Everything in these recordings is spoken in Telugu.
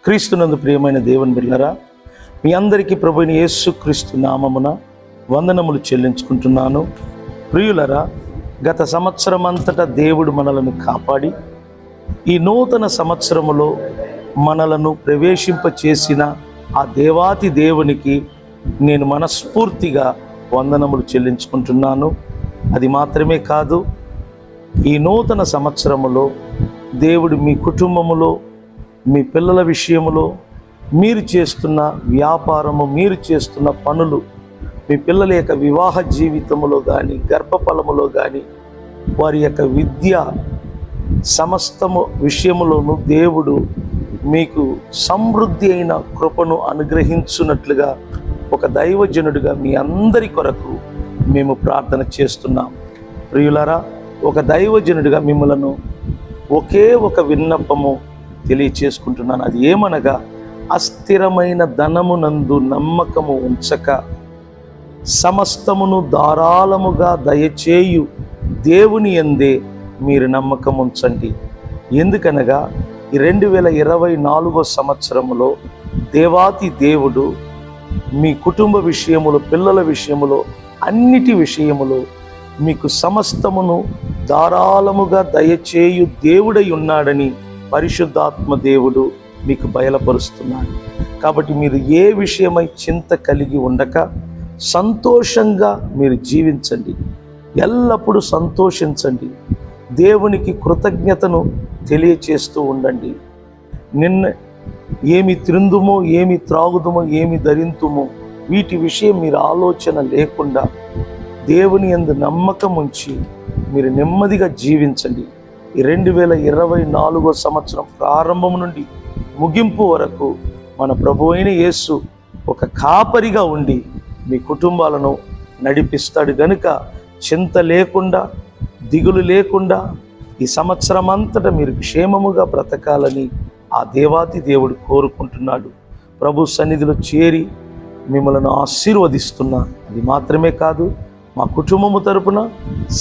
క్రీస్తునందు ప్రియమైన దేవుని బిడ్డలారా, మీ అందరికీ ప్రభువైన యేసుక్రీస్తు నామమున వందనములు చెల్లించుకుంటున్నాను. ప్రియులరా, గత సంవత్సరం అంతటా దేవుడు మనలను కాపాడి ఈ నూతన సంవత్సరములో మనలను ప్రవేశింపచేసిన ఆ దేవాతి దేవునికి నేను మనస్ఫూర్తిగా వందనములు చెల్లించుకుంటున్నాను. అది మాత్రమే కాదు, ఈ నూతన సంవత్సరములో దేవుడు మీ కుటుంబములో, మీ పిల్లల విషయములో, మీరు చేస్తున్న వ్యాపారము, మీరు చేస్తున్న పనులు, మీ పిల్లల యొక్క వివాహ జీవితములో కానీ, గర్భఫలములో కానీ, వారి యొక్క విద్య సమస్తము విషయములోనూ దేవుడు మీకు సమృద్ధి అయిన కృపను అనుగ్రహించున్నట్లుగా ఒక దైవజనుడిగా మీ అందరి కొరకు మేము ప్రార్థన చేస్తున్నాం. ప్రియులారా, ఒక దైవజనుడిగా మిమ్మలను ఒకే ఒక విన్నపము తెలియచేసుకుంటున్నాను. అది ఏమనగా, అస్థిరమైన ధనమునందు నమ్మకము ఉంచక సమస్తమును ధారాళముగా దయచేయు దేవుని యందే మీరు నమ్మకం ఉంచండి. ఎందుకనగా ఈ 2024 సంవత్సరములో దేవాతి దేవుడు మీ కుటుంబ విషయములో, పిల్లల విషయములో, అన్నిటి విషయములో మీకు సమస్తమును ధారాళముగా దయచేయు దేవుడై ఉన్నాడని పరిశుద్ధాత్మ దేవుడు మీకు బయలుపరుస్తున్నాడు. కాబట్టి మీరు ఏ విషయమై చింత కలిగి ఉండక సంతోషంగా మీరు జీవించండి. ఎల్లప్పుడూ సంతోషించండి. దేవునికి కృతజ్ఞతను తెలియచేస్తూ ఉండండి. నిన్న ఏమి త్రిందుమో, ఏమి త్రాగుదుమో, ఏమి ధరింతుమో, వీటి విషయం మీరు ఆలోచన లేకుండా దేవుని యందు నమ్మకం ఉంచి మీరు నెమ్మదిగా జీవించండి. ఈ 2024 సంవత్సరం ప్రారంభం నుండి ముగింపు వరకు మన ప్రభు అయిన యేసు ఒక కాపరిగా ఉండి మీ కుటుంబాలను నడిపిస్తాడు. గనుక చింత లేకుండా, దిగులు లేకుండా ఈ సంవత్సరం అంతటా మీరు క్షేమముగా బ్రతకాలని ఆ దేవాతి దేవుడు కోరుకుంటున్నాడు. ప్రభు సన్నిధిలో చేరి మిమ్మల్ని ఆశీర్వదిస్తున్నా. అది మాత్రమే కాదు, మా కుటుంబము తరపున,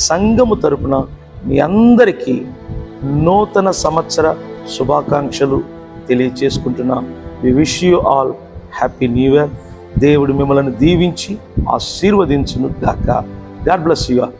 సంఘము తరపున మీ అందరికీ నూతన సంవత్సర శుభాకాంక్షలు తెలియచేసుకుంటున్నాం. We wish you all happy new year. దేవుడు మిమ్మల్ని దీవించి ఆశీర్వదించును గాక. God bless you all.